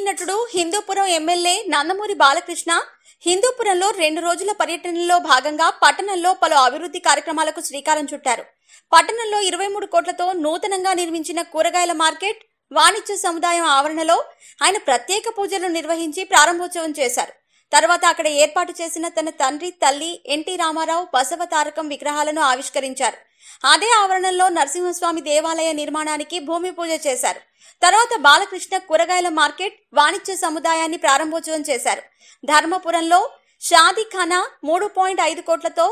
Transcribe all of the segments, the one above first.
నటుడు హిందూపురం ఎమ్మెల్యే నందమూరి బాలకృష్ణ హిందూపురంలో 2 రోజుల పర్యటనలో భాగంగా పట్టణంలో పలు అభివృద్ధి కార్యక్రమాలకు శ్రీకారం చుట్టారు. పట్టణంలో 23 కోట్లతో నూతనంగా నిర్మించిన కూరగాయల మార్కెట్, వాణిజ్య సముదాయం ఆవరణలో ఆయన ప్రత్యేక పూజలు నిర్వహించి ప్రారంభోత్సవం చేశారు. తర్వాత అక్కడ ఏర్పాటు చేసిన తన తండ్రి, తల్లి ఎన్టీ రామారావు, బసవ తారకం విగ్రహాలను ఆవిష్కరించారు. అదే ఆవరణలో నరసింహస్వామి దేవాలయ నిర్మాణానికి భూమి పూజ చేశారు. తర్వాత బాలకృష్ణ కూరగాయల మార్కెట్, వాణిజ్య సముదాయాన్ని ప్రారంభోత్సవం చేశారు. ధర్మపురంలో షాదీఖానా 3.5 కోట్లతో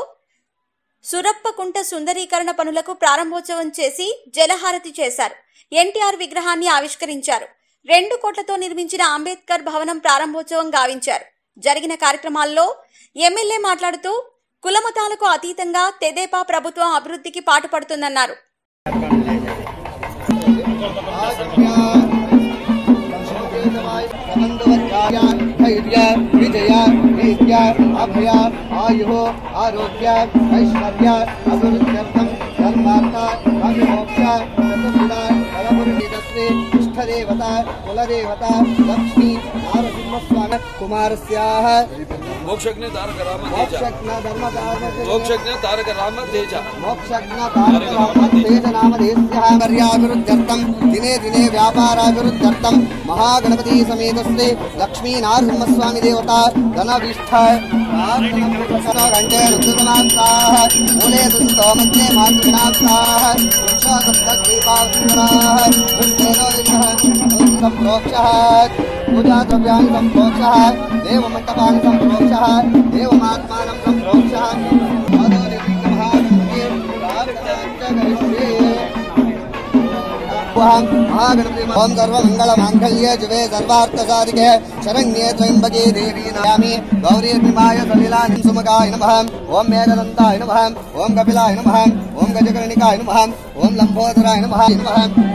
సురప్పకుంట సుందరీకరణ పనులకు ప్రారంభోత్సవం చేసి జలహారతి చేశారు. ఎన్టీఆర్ విగ్రహాన్ని ఆవిష్కరించారు. 2 కోట్లతో నిర్మించిన అంబేద్కర్ భవనం ప్రారంభోత్సవం గావించారు. జరిగిన కార్యక్రమాల్లో ఎమ్మెల్యే మాట్లాడుతూ కులమతాలకు అతీతంగా తెదేపా ప్రభుత్వం అభివృద్ధికి పాటుపడుతుందన్నారు. విజయ వీర్య అభయ ఆయు ఆరోగ్య ఐశ్వర్య అభివృద్ధ్యర్థం ధర్మార్థ కామ్యమోక్ష చతుర్విధ ఫలమురుషిదశ్రీ ఇష్టదేవత కులదేవత లక్ష్మీ నారసింహస్వామి కుమారస్యాః మోక్షజ్ఞ తారక రామ తేజ నామధేయస్యః కార్యాభివృద్ధ్యర్థం దినే దినే వ్యాపారాభివృద్ధ్యర్థం మహాగణపతి సమేత శ్రీ లక్ష్మీ నారసింహస్వామి దేవత ధనవిష్ఠ కంఠే రుద్రమాత్రాః మూలే దుస్తో మధ్యే మాతృనాథాః వృక్షాసప్తద్వీపాసురాః పుష్పేనోదితః సంప్రోక్షః పూజాద్రవ్యాన్ని సంప్రోక్షః దేవమంటపాన్ని సంప్రోక్షః దేవమాత్మానం సంప్రోక్షః महागणपति ओम सर्वमंगल मांगल्ये शिवे सर्वार्थ साधिके शरण्ये त्र्यंबके देवी नमामि गौरी निमाय सलिलानि सुमगाय नमः ओम मेघदन्ताय नमः ओम कपिलाय नमः ओम गजकर्णिकाय नमः ओम लंबोदराय नमः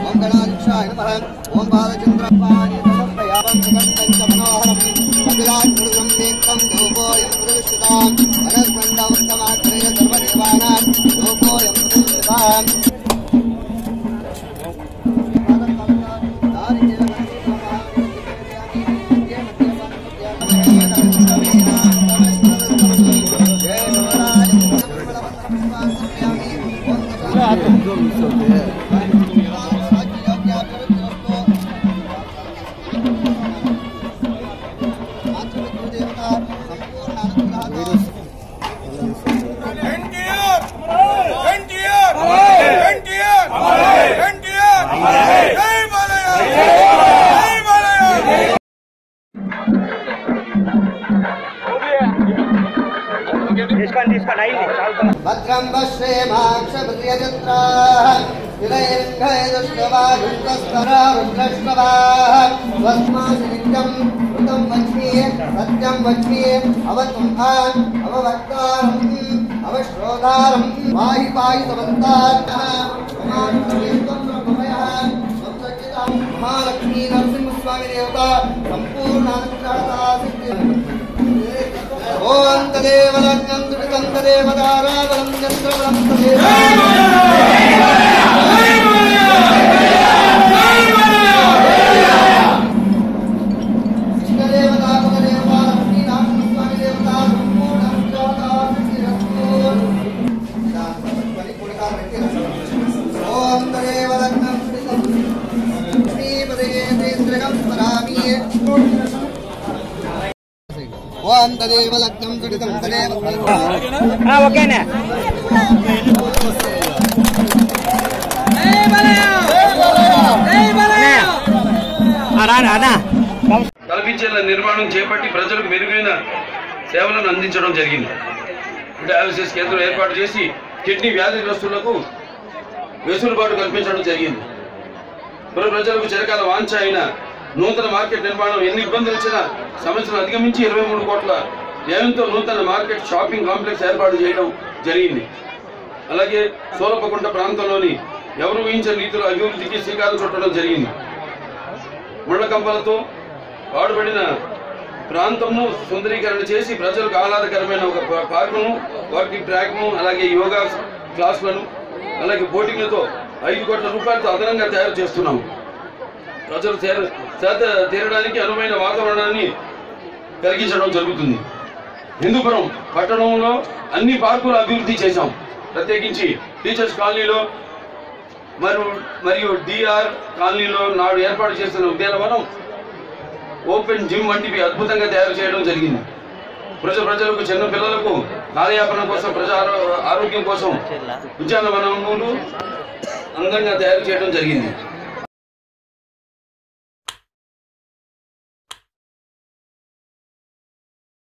ओम गणाधीशाय नमः ओम बालचंद्रपाणि समर्पयामि सुगन्धं कपिलात्मृतं नेत्रं धूपोऽयं प्रतिष्ठिताम् अनस्मण्डवन्तमात्रे सर्वदेवानां धूपोऽयं प्रतिष्ठिताम् भद्रं पश्येमाक्षप्रियजत्राः विलयङ्घयदुष्टवायुष्टस्तरारुष्टवाः स्वस्मासिनित्यं कृतं वच्मि सत्यं वच्मि अवतुम्भान् अववक्तारम् अवश्रोधारं पाहि पाहि समन्ताः महालक्ष्मी नरसिंहस्वामी देवता सम्पूर्णानुग्रहता ओम तदेव लग्नं दुरितं तदेव दाराबलं चन्द्रबलं तदेव कृष्णदेवता कुलदेवता लक्ष्मीनारायणस्वामी देवता सम्पूर्णानुग्रहता ओम तदेव लग्नं दुरितं श्रीपदे तेन्द्रगं स्मरामि ओम तदेव लग्नं दुरितं तदेव ओकेना కల్పించేల నిర్మాణం చేపట్టి ప్రజలకు మెరుగైన సేవలను అందించడం జరిగింది. డయాలసిస్ కేంద్రం ఏర్పాటు చేసి కిడ్నీ వ్యాధిగ్రస్తులకు వెసులుబాటు కల్పించడం జరిగింది. ప్రజలకు చిరకాల వాంఛ అయిన నూతన మార్కెట్ నిర్మాణం ఎన్ని ఇబ్బందులు వచ్చినా సమస్యలు అధిగమించి 23 కోట్ల వ్యయంతో నూతన మార్కెట్ షాపింగ్ కాంప్లెక్స్ ఏర్పాటు చేయడం జరిగింది. అలాగే సోలపకుంట ప్రాంతంలోని ఎవరు ఊహించని రీతిలో అభివృద్ధికి శ్రీకారం చుట్టడం జరిగింది. ముళ్ళ కంపలతో పాడుపడిన ప్రాంతంను సుందరీకరణ చేసి ప్రజలకు ఆహ్లాదకరమైన ఒక పార్కును, వాకింగ్ ట్రాక్ను, అలాగే యోగా క్లాసులను, అలాగే బోటింగ్లతో 5 కోట్ల రూపాయలతో అదనంగా తయారు చేస్తున్నాము. ప్రజలు సేద తీరడానికి అనువైన వాతావరణాన్ని కలిగించడం జరుగుతుంది. హిందూపురం పట్టణంలో అన్ని పార్కులు అభివృద్ధి చేశాం. ప్రత్యేకించి టీచర్స్ కాలనీలో మరియు డిఆర్ కాలనీలో నాడు ఏర్పాటు చేసిన ఉద్యానవనం, ఓపెన్ జిమ్ వంటివి అద్భుతంగా తయారు చేయడం జరిగింది. ప్రజలకు చిన్న పిల్లలకు కాలయాపన కోసం, ప్రజా ఆరోగ్యం కోసం ఉద్యానవనములు అందంగా తయారు చేయడం జరిగింది.